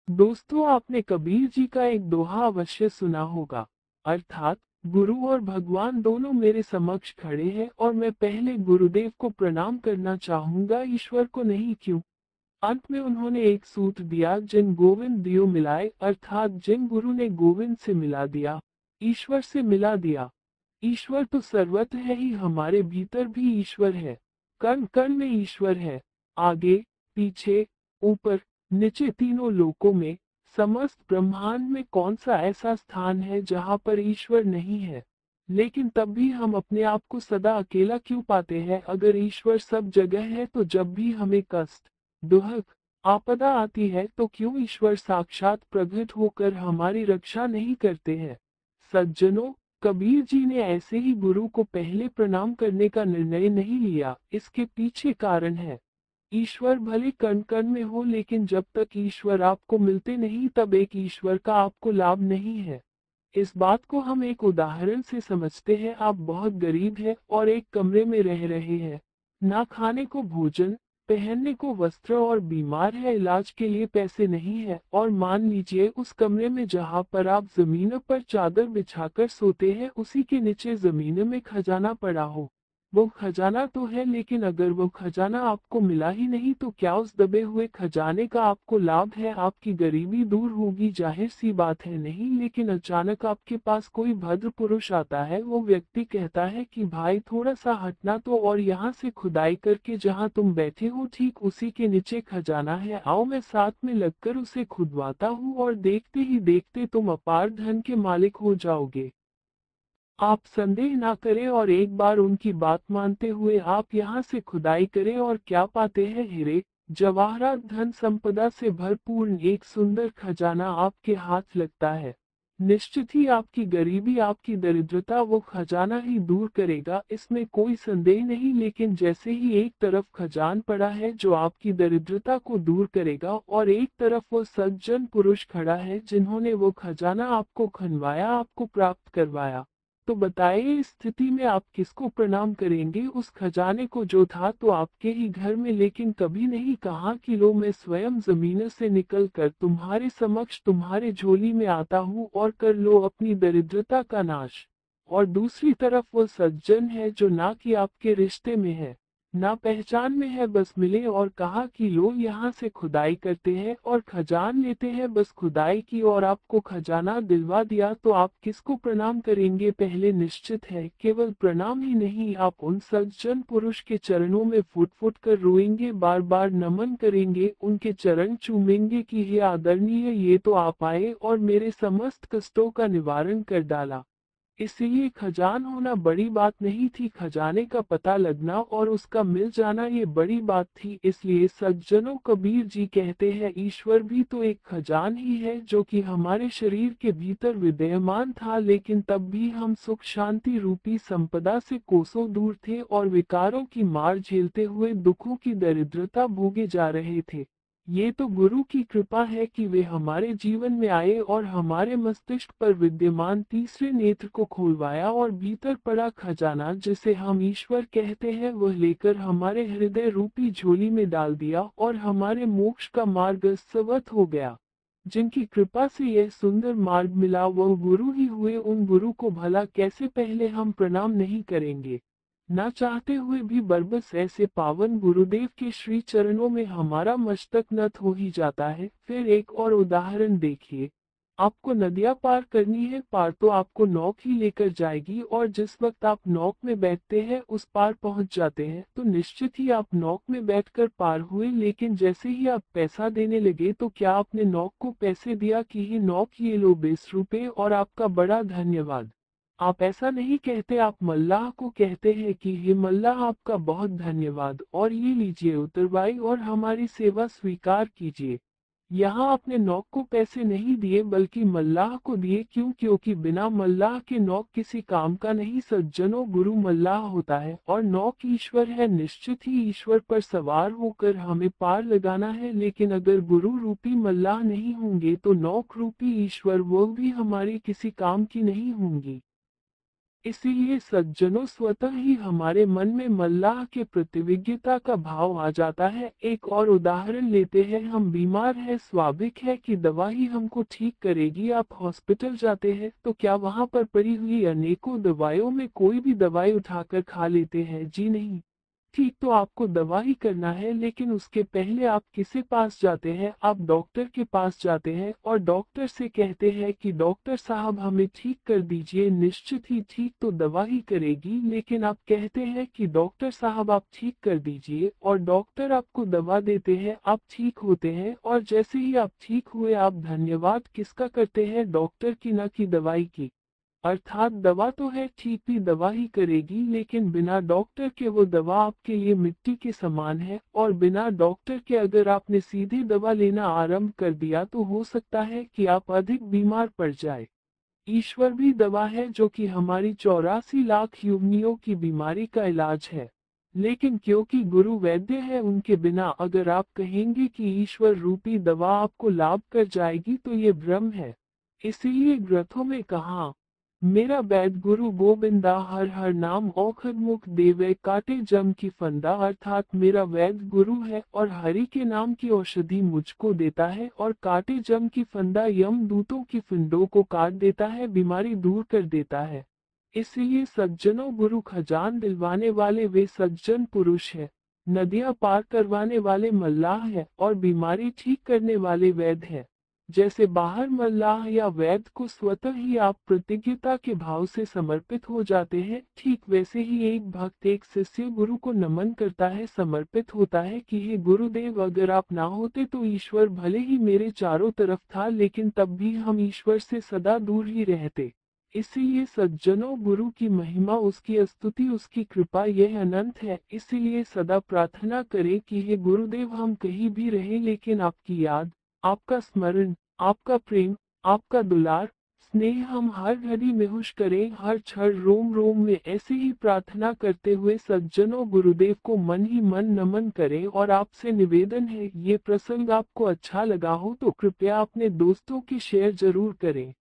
दोस्तों, आपने कबीर जी का एक दोहा अवश्य सुना होगा, अर्थात गुरु और भगवान दोनों मेरे समक्ष खड़े हैं और मैं पहले गुरुदेव को प्रणाम करना चाहूंगा, ईश्वर को नहीं। क्यों? अंत में उन्होंने एक सूत्र दिया, जिन गोविंद दियो मिलाए, अर्थात जिन गुरु ने गोविंद से मिला दिया, ईश्वर से मिला दिया। ईश्वर तो सर्वत्र है ही, हमारे भीतर भी ईश्वर है। कण कण में ईश्वर है। आगे, पीछे, ऊपर, नीचे, तीनों लोकों में, समस्त ब्रह्मांड में कौन सा ऐसा स्थान है जहाँ पर ईश्वर नहीं है? लेकिन तब भी हम अपने आप को सदा अकेला क्यों पाते हैं? अगर ईश्वर सब जगह है तो जब भी हमें कष्ट, दुख, आपदा आती है तो क्यों ईश्वर साक्षात प्रकट होकर हमारी रक्षा नहीं करते हैं? सज्जनों, कबीर जी ने ऐसे ही गुरु को पहले प्रणाम करने का निर्णय नहीं लिया। इसके पीछे कारण है, ईश्वर भले कण कण में हो, लेकिन जब तक ईश्वर आपको मिलते नहीं तब एक ईश्वर का आपको लाभ नहीं है। इस बात को हम एक उदाहरण से समझते हैं। आप बहुत गरीब हैं और एक कमरे में रह रहे हैं, ना खाने को भोजन, पहनने को वस्त्र और बीमार है, इलाज के लिए पैसे नहीं है। और मान लीजिए उस कमरे में जहाँ पर आप जमीन पर चादर बिछाकर सोते हैं, उसी के नीचे जमीन में खजाना पड़ा हो। वो खजाना तो है, लेकिन अगर वो खजाना आपको मिला ही नहीं तो क्या उस दबे हुए खजाने का आपको लाभ है? आपकी गरीबी दूर होगी, जाहिर सी बात है नहीं। लेकिन अचानक आपके पास कोई भद्र पुरुष आता है, वो व्यक्ति कहता है कि भाई थोड़ा सा हटना तो, और यहाँ से खुदाई करके जहाँ तुम बैठे हो ठीक उसी के नीचे खजाना है, आओ मैं साथ में लगकर उसे खुदवाता हूँ, और देखते ही देखते तुम अपार धन के मालिक हो जाओगे। आप संदेह ना करें और एक बार उनकी बात मानते हुए आप यहाँ से खुदाई करें, और क्या पाते हैं? हीरे जवाहरात धन संपदा से भरपूर एक सुंदर खजाना आपके हाथ लगता है। निश्चित ही आपकी गरीबी, आपकी दरिद्रता वो खजाना ही दूर करेगा, इसमें कोई संदेह नहीं। लेकिन जैसे ही एक तरफ खजान पड़ा है जो आपकी दरिद्रता को दूर करेगा, और एक तरफ वो सज्जन पुरुष खड़ा है जिन्होंने वो खजाना आपको खनवाया, आपको प्राप्त करवाया, तो बताइए इस स्थिति में आप किसको प्रणाम करेंगे? उस खजाने को जो था तो आपके ही घर में, लेकिन कभी नहीं कहा कि लो मैं स्वयं जमीन से निकल कर तुम्हारे समक्ष तुम्हारे झोली में आता हूँ और कर लो अपनी दरिद्रता का नाश। और दूसरी तरफ वो सज्जन है जो ना कि आपके रिश्ते में है, ना पहचान में है, बस मिले और कहा कि लो यहाँ से खुदाई करते हैं और खजान लेते हैं। बस खुदाई की और आपको खजाना दिलवा दिया, तो आप किसको प्रणाम करेंगे? पहले निश्चित है, केवल प्रणाम ही नहीं, आप उन सज्जन पुरुष के चरणों में फुट फुट कर रोएंगे, बार बार नमन करेंगे, उनके चरण चूमेंगे कि हे आदरणीय, ये तो आप आए और मेरे समस्त कष्टों का निवारण कर डाला। इसलिए खजान होना बड़ी बात नहीं थी, खजाने का पता लगना और उसका मिल जाना ये बड़ी बात थी। इसलिए सज्जनों, कबीर जी कहते हैं ईश्वर भी तो एक खजान ही है जो कि हमारे शरीर के भीतर विद्यमान था, लेकिन तब भी हम सुख शांति रूपी संपदा से कोसों दूर थे और विकारों की मार झेलते हुए दुखों की दरिद्रता भोगे जा रहे थे। ये तो गुरु की कृपा है कि वे हमारे जीवन में आए और हमारे मस्तिष्क पर विद्यमान तीसरे नेत्र को खोलवाया, और भीतर पड़ा खजाना जिसे हम ईश्वर कहते हैं वह लेकर हमारे हृदय रूपी झोली में डाल दिया, और हमारे मोक्ष का मार्ग स्वत हो गया। जिनकी कृपा से यह सुंदर मार्ग मिला वह गुरु ही हुए। उन गुरु को भला कैसे पहले हम प्रणाम नहीं करेंगे? ना चाहते हुए भी बरबस ऐसे पावन गुरुदेव के श्री चरणों में हमारा मस्तक नत हो ही जाता है। फिर एक और उदाहरण देखिए, आपको नदियां पार करनी है, पार तो आपको नौक ही लेकर जाएगी, और जिस वक्त आप नौक में बैठते हैं उस पार पहुंच जाते हैं तो निश्चित ही आप नौक में बैठकर पार हुए। लेकिन जैसे ही आप पैसा देने लगे तो क्या आपने नौक को पैसे दिया कि ये नौक ये लो 20 रुपए और आपका बड़ा धन्यवाद? आप ऐसा नहीं कहते, आप मल्लाह को कहते हैं कि हे मल्लाह आपका बहुत धन्यवाद, और ये लीजिए उतरवाई और हमारी सेवा स्वीकार कीजिए। यहाँ आपने नौक को पैसे नहीं दिए बल्कि मल्लाह को दिए। क्यों? क्योंकि बिना मल्लाह के नौक किसी काम का नहीं। सज्जनों, गुरु मल्लाह होता है और नौक ईश्वर है। निश्चित ही ईश्वर पर सवार होकर हमें पार लगाना है, लेकिन अगर गुरु रूपी मल्लाह नहीं होंगे तो नौक रूपी ईश्वर वो भी हमारी किसी काम की नहीं होंगी। इसीलिए सज्जनों स्वतः ही हमारे मन में मल्लाह के प्रतिविज्ञता का भाव आ जाता है। एक और उदाहरण लेते हैं, हम बीमार हैं, स्वाभाविक है कि दवा ही हमको ठीक करेगी। आप हॉस्पिटल जाते हैं तो क्या वहां पर पड़ी हुई अनेकों दवाइयों में कोई भी दवाई उठाकर खा लेते हैं? जी नहीं। ठीक तो आपको दवा ही करना है, लेकिन उसके पहले आप किसके पास जाते हैं? आप डॉक्टर के पास जाते हैं और डॉक्टर से कहते हैं कि डॉक्टर साहब हमें ठीक कर दीजिए। निश्चित ही ठीक तो दवा ही करेगी, लेकिन आप कहते हैं कि डॉक्टर साहब आप ठीक कर दीजिए और डॉक्टर आपको दवा देते हैं, आप ठीक होते हैं और जैसे ही आप ठीक हुए आप धन्यवाद किसका करते हैं? डॉक्टर की, न कि दवाई की। अर्थात दवा तो है, ठीक भी दवा ही करेगी, लेकिन बिना डॉक्टर के वो दवा आपके लिए मिट्टी के समान है। और बिना डॉक्टर के अगर आपने सीधे दवा लेना आरंभ कर दिया तो हो सकता है कि आप अधिक बीमार पड़ जाए। ईश्वर भी दवा है, जो कि हमारी 84 लाख योनियों की बीमारी का इलाज है। लेकिन क्योंकि गुरु वैद्य है, उनके बिना अगर आप कहेंगे कि ईश्वर रूपी दवा आपको लाभ कर जाएगी तो ये भ्रम है। इसीलिए ग्रंथों में कहा, मेरा वैद गुरु गोविंदा हर हर नाम औखद मुख देवे काटे जम की फंदा। अर्थात मेरा वैद गुरु है और हरि के नाम की औषधि मुझको देता है और काटे जम की फंदा यम दूतों की फिंडों को काट देता है, बीमारी दूर कर देता है। इसलिए सज्जनों, गुरु खजान दिलवाने वाले वे सज्जन पुरुष है, नदियां पार करवाने वाले मल्लाह है और बीमारी ठीक करने वाले वैद्य है। जैसे बाहर मल्लाह या वैद्य को स्वतः ही आप प्रतिज्ञता के भाव से समर्पित हो जाते हैं, ठीक वैसे ही एक भक्त एक शिष्य गुरु को नमन करता है, समर्पित होता है कि हे गुरुदेव, अगर आप ना होते तो ईश्वर भले ही मेरे चारों तरफ था, लेकिन तब भी हम ईश्वर से सदा दूर ही रहते। इसीलिए सज्जनों, गुरु की महिमा, उसकी स्तुति, उसकी कृपा यह अनंत है। इसीलिए सदा प्रार्थना करें कि हे गुरुदेव, हम कहीं भी रहें लेकिन आपकी याद, आपका स्मरण, आपका प्रेम, आपका दुलार, स्नेह हम हर घड़ी महसूस करें, हर क्षण रोम रोम में। ऐसे ही प्रार्थना करते हुए सज्जनों, गुरुदेव को मन ही मन नमन करें। और आपसे निवेदन है, ये प्रसंग आपको अच्छा लगा हो तो कृपया अपने दोस्तों की शेयर जरूर करें।